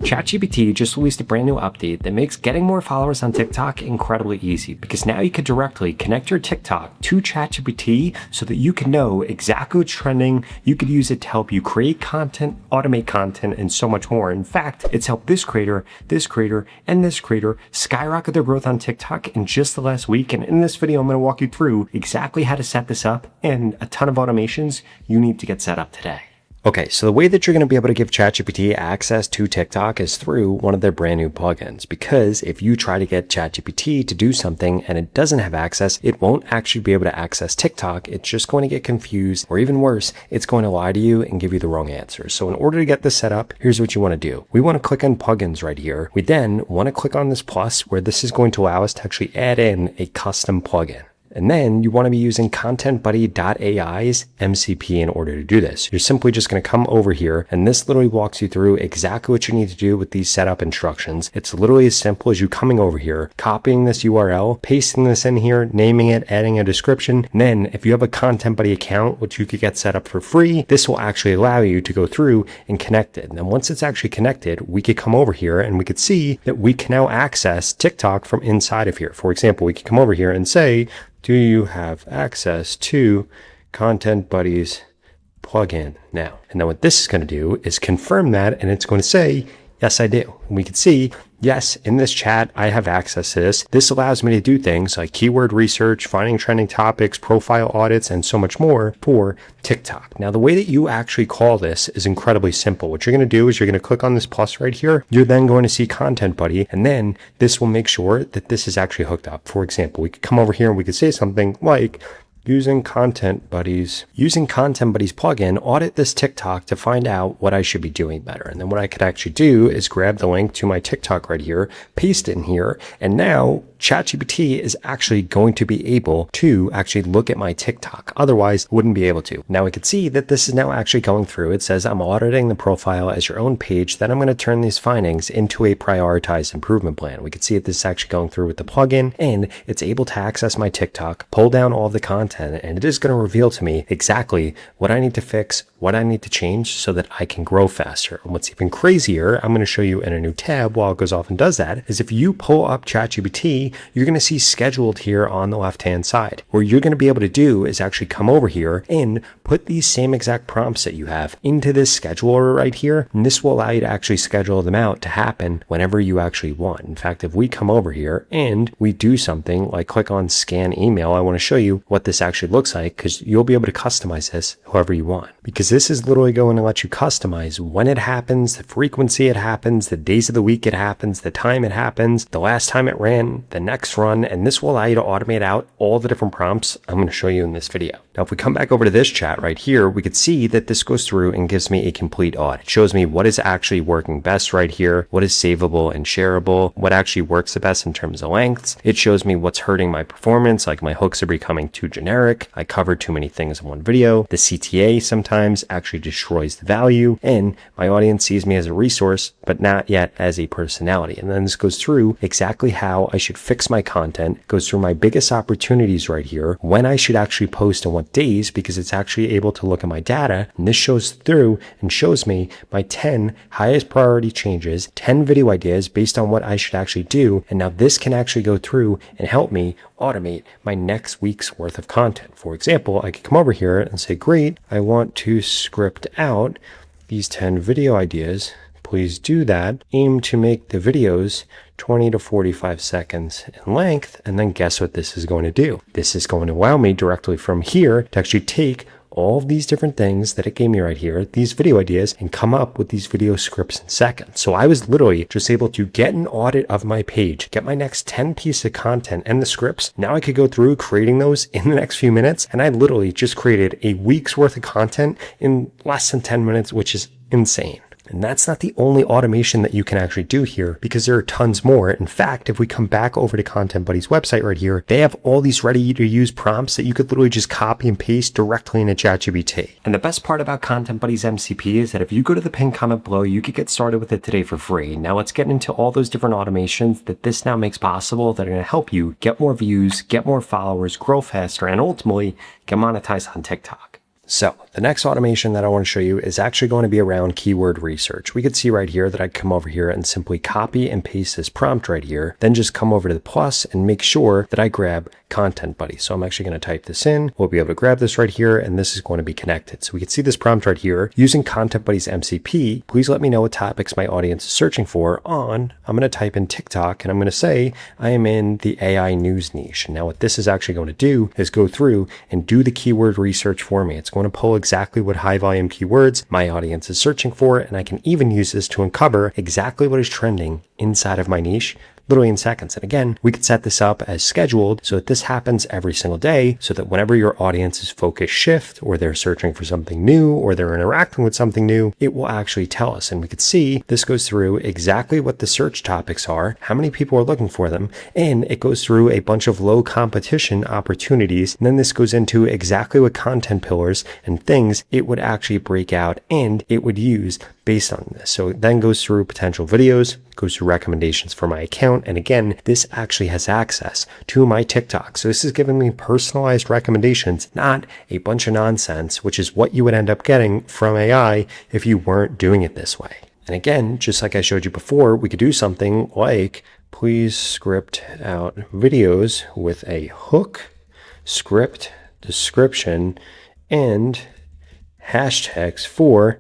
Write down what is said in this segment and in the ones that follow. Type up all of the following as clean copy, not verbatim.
ChatGPT just released a brand new update that makes getting more followers on TikTok incredibly easy, because now you can directly connect your TikTok to ChatGPT so that you can know exactly what's trending. You could use it to help you create content, automate content, and so much more. In fact, it's helped this creator, and this creator skyrocket their growth on TikTok in just the last week. And in this video, I'm going to walk you through exactly how to set this up and a ton of automations you need to get set up today. Okay, so the way that you're going to be able to give ChatGPT access to TikTok is through one of their brand new plugins, because if you try to get ChatGPT to do something and it doesn't have access, it won't actually be able to access TikTok. It's just going to get confused, or even worse, it's going to lie to you and give you the wrong answers. So in order to get this set up, here's what you want to do. We want to click on plugins right here. We then want to click on this plus, where this is going to allow us to actually add in a custom plugin. And then you want to be using ContentBuddy.ai's MCP in order to do this. You're simply just going to come over here, and this literally walks you through exactly what you need to do with these setup instructions. It's literally as simple as you coming over here, copying this URL, pasting this in here, naming it, adding a description. And then if you have a ContentBuddy account, which you could get set up for free, this will actually allow you to go through and connect it. And then once it's actually connected, we could come over here and we could see that we can now access TikTok from inside of here. For example, we could come over here and say, do you have access to ContentBuddy's plugin now? And then what this is going to do is confirm that, and it's going to say, yes, I do. And we can see, yes, in this chat, I have access to this. This allows me to do things like keyword research, finding trending topics, profile audits, and so much more for TikTok. Now, the way that you actually call this is incredibly simple. What you're going to do is you're going to click on this plus right here. You're then going to see ContentBuddy, and then this will make sure that this is actually hooked up. For example, we could come over here and we could say something like, using ContentBuddy's plugin, audit this TikTok to find out what I should be doing better. And then what I could actually do is grab the link to my TikTok right here, paste it in here, and now ChatGPT is actually going to be able to actually look at my TikTok. Otherwise, wouldn't be able to. Now we can see that this is now actually going through. It says I'm auditing the profile as your own page. Then I'm going to turn these findings into a prioritized improvement plan. We can see that this is actually going through with the plugin, and it's able to access my TikTok, pull down all of the content, and it is going to reveal to me exactly what I need to fix, what I need to change so that I can grow faster. And what's even crazier, I'm going to show you in a new tab while it goes off and does that, is if you pull up ChatGPT, you're going to see scheduled here on the left-hand side. What you're going to be able to do is actually come over here and put these same exact prompts that you have into this scheduler right here. And this will allow you to actually schedule them out to happen whenever you actually want. In fact, if we come over here and we do something like click on scan email, I want to show you what this actually looks like, because you'll be able to customize this however you want. Because this is literally going to let you customize when it happens, the frequency it happens, the days of the week it happens, the time it happens, the last time it ran, the next run, and this will allow you to automate out all the different prompts I'm going to show you in this video. Now, if we come back over to this chat right here, we could see that this goes through and gives me a complete audit. It shows me what is actually working best right here, what is savable and shareable, what actually works the best in terms of lengths. It shows me what's hurting my performance, like my hooks are becoming too generic, I covered too many things in one video, the CTA sometimes actually destroys the value, and my audience sees me as a resource, but not yet as a personality. And then this goes through exactly how I should fix my content, goes through my biggest opportunities right here, when I should actually post and what days, because it's actually able to look at my data, and this shows through and shows me my 10 highest priority changes, 10 video ideas based on what I should actually do. And now this can actually go through and help me automate my next week's worth of content. For example, I could come over here and say, great, I want to script out these 10 video ideas. Please do that. Aim to make the videos 20 to 45 seconds in length. And then guess what this is going to do? This is going to allow me directly from here to actually take all of these different things that it gave me right here, these video ideas, and come up with these video scripts in seconds. So I was literally just able to get an audit of my page, get my next 10 pieces of content and the scripts. Now I could go through creating those in the next few minutes. And I literally just created a week's worth of content in less than 10 minutes, which is insane. And that's not the only automation that you can actually do here, because there are tons more. In fact, if we come back over to ContentBuddy's website right here, they have all these ready to use prompts that you could literally just copy and paste directly into ChatGPT. And the best part about ContentBuddy's MCP is that if you go to the pinned comment below, you could get started with it today for free. Now let's get into all those different automations that this now makes possible that are going to help you get more views, get more followers, grow faster, and ultimately get monetized on TikTok. So the next automation that I want to show you is actually going to be around keyword research. We could see right here that I come over here and simply copy and paste this prompt right here, then just come over to the plus and make sure that I grab Content Buddy. So I'm actually going to type this in. We'll be able to grab this right here, and this is going to be connected. So we can see this prompt right here. Using Content Buddy's MCP, please let me know what topics my audience is searching for on, I'm going to type in TikTok, and I'm going to say I am in the AI news niche. Now what this is actually going to do is go through and do the keyword research for me. It's going to pull exactly what high volume keywords my audience is searching for, and I can even use this to uncover exactly what is trending inside of my niche literally in seconds. And again, we could set this up as scheduled so that this happens every single day, so that whenever your audience's focus shift, or they're searching for something new, or they're interacting with something new, it will actually tell us. And we could see this goes through exactly what the search topics are, how many people are looking for them, and it goes through a bunch of low competition opportunities. And then this goes into exactly what content pillars and things it would actually break out and it would use based on this. So it then goes through potential videos, goes through recommendations for my account. And again, this actually has access to my TikTok. So this is giving me personalized recommendations, not a bunch of nonsense, which is what you would end up getting from AI if you weren't doing it this way. And again, just like I showed you before, we could do something like, please script out videos with a hook, script, description, and hashtags for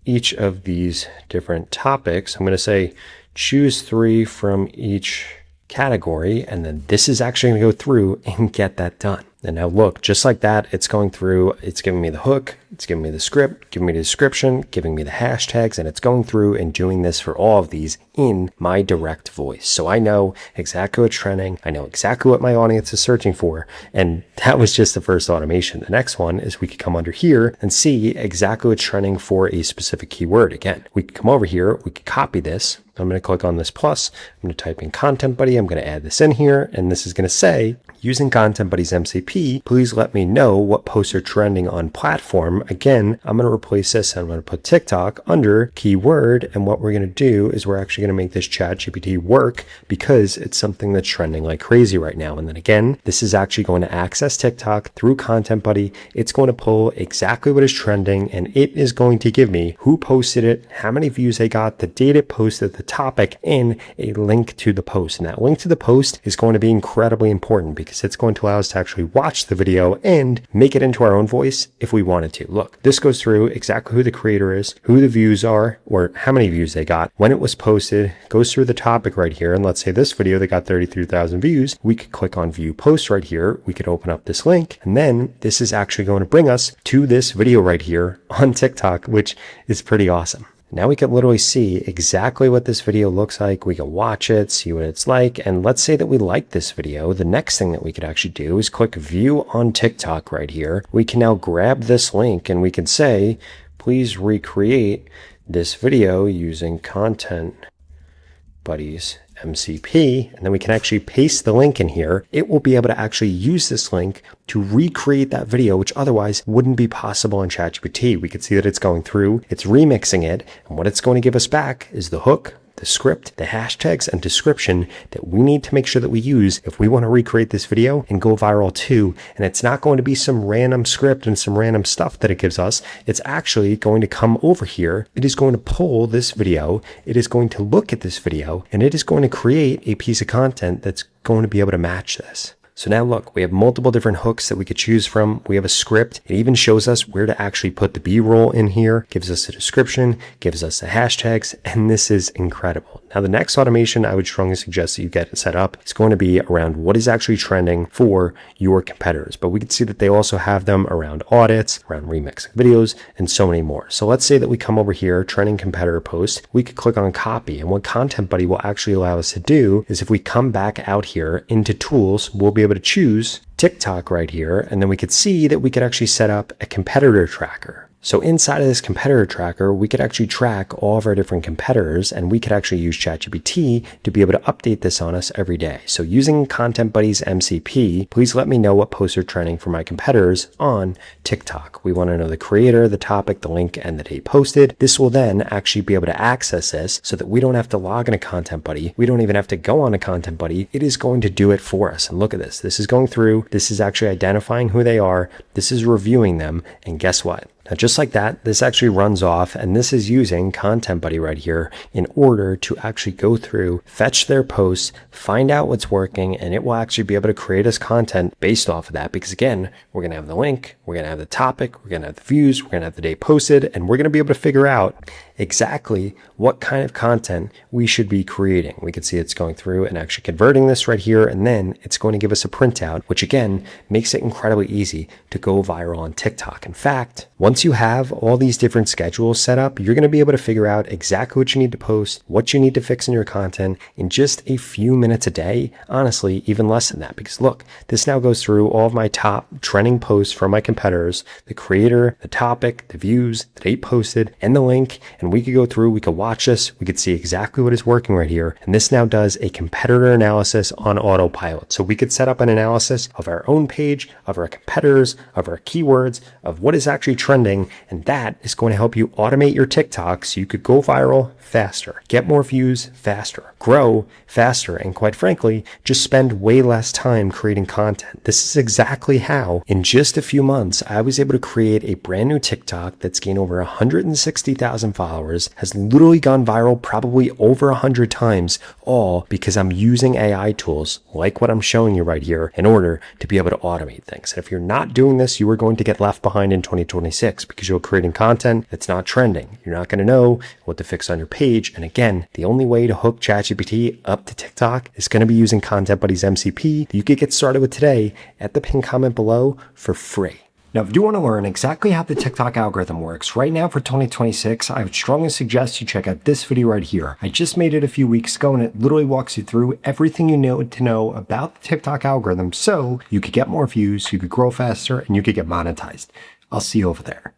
each of these different topics. I'm going to say choose 3 from each category, and then this is actually going to go through and get that done. And now look, just like that, it's going through, it's giving me the hook, it's giving me the script, giving me the description, giving me the hashtags, and it's going through and doing this for all of these in my direct voice. So I know exactly what's trending. I know exactly what my audience is searching for. And that was just the first automation. The next one is we could come under here and see exactly what's trending for a specific keyword. Again, we could come over here, we could copy this. I'm going to click on this plus. I'm going to type in Content Buddy. I'm going to add this in here, and this is going to say, using Content Buddy's MCP, please let me know what posts are trending on platform. Again, I'm going to replace this and I'm going to put TikTok under keyword. And what we're going to do is we're actually going to make this ChatGPT work because it's something that's trending like crazy right now. And then again, this is actually going to access TikTok through Content Buddy. It's going to pull exactly what is trending, and it is going to give me who posted it, how many views they got, the date it posted, the topic, and a link to the post. And that link to the post is going to be incredibly important because it's going to allow us to actually watch the video and make it into our own voice if we wanted to. Look, this goes through exactly who the creator is, who the views are, or how many views they got, when it was posted, goes through the topic right here. And let's say this video, they got 33,000 views. We could click on view post right here. We could open up this link, and then this is actually going to bring us to this video right here on TikTok, which is pretty awesome. Now we can literally see exactly what this video looks like. We can watch it, see what it's like. And let's say that we like this video. The next thing that we could actually do is click view on TikTok right here. We can now grab this link and we can say, please recreate this video using Content Buddy's MCP, and then we can actually paste the link in here. It will be able to actually use this link to recreate that video, which otherwise wouldn't be possible in ChatGPT. We could see that it's going through, it's remixing it, and what it's going to give us back is the hook, the script, the hashtags, and description that we need to make sure that we use if we want to recreate this video and go viral too. And it's not going to be some random script and some random stuff that it gives us. It's actually going to come over here. It is going to pull this video. It is going to look at this video, and it is going to create a piece of content that's going to be able to match this. So now look, we have multiple different hooks that we could choose from. We have a script. It even shows us where to actually put the B-roll in here, gives us a description, gives us the hashtags, and this is incredible. Now the next automation I would strongly suggest that you get it set up is going to be around what is actually trending for your competitors. But we can see that they also have them around audits, around remixing videos, and so many more. So let's say that we come over here, trending competitor post, we could click on copy. And what Content Buddy will actually allow us to do is if we come back out here into tools, we'll be able to choose TikTok right here, and then we could see that we could actually set up a competitor tracker. So inside of this competitor tracker, we could actually track all of our different competitors, and we could actually use ChatGPT to be able to update this on us every day. So using Content Buddy's MCP, please let me know what posts are trending for my competitors on TikTok. We want to know the creator, the topic, the link, and the date posted. This will then actually be able to access this so that we don't have to log into Content Buddy. We don't even have to go on to Content Buddy. It is going to do it for us. And look at this. This is going through. This is actually identifying who they are. This is reviewing them. And guess what? Now, just like that, this actually runs off, and this is using Content Buddy right here in order to actually go through, fetch their posts, find out what's working, and it will actually be able to create us content based off of that. Because again, we're going to have the link, we're going to have the topic, we're going to have the views, we're going to have the date posted, and we're going to be able to figure out exactly what kind of content we should be creating. We can see it's going through and actually converting this right here, and then it's going to give us a printout, which again makes it incredibly easy to go viral on TikTok. In fact, once you have all these different schedules set up, you're going to be able to figure out exactly what you need to post, what you need to fix in your content in just a few minutes a day. Honestly, even less than that, because look, this now goes through all of my top trending posts from my competitors, the creator, the topic, the views, the date posted, and the link. And we could go through, we could watch this, we could see exactly what is working right here. And this now does a competitor analysis on autopilot. So we could set up an analysis of our own page, of our competitors, of our keywords, of what is actually trending. And that is going to help you automate your TikTok so you could go viral faster, get more views faster, grow faster, and quite frankly, just spend way less time creating content. This is exactly how, in just a few months, I was able to create a brand new TikTok that's gained over 160,000 followers, has literally gone viral probably over 100 times, all because I'm using AI tools like what I'm showing you right here in order to be able to automate things. And if you're not doing this, you are going to get left behind in 2026 because you're creating content that's not trending. You're not going to know what to fix on your page. And again, the only way to hook ChatGPT up to TikTok is going to be using Content Buddy's MCP that you could get started with today at the pinned comment below for free. Now, if you want to learn exactly how the TikTok algorithm works right now for 2026, I would strongly suggest you check out this video right here. I just made it a few weeks ago, and it literally walks you through everything you need to know about the TikTok algorithm so you could get more views, you could grow faster, and you could get monetized. I'll see you over there.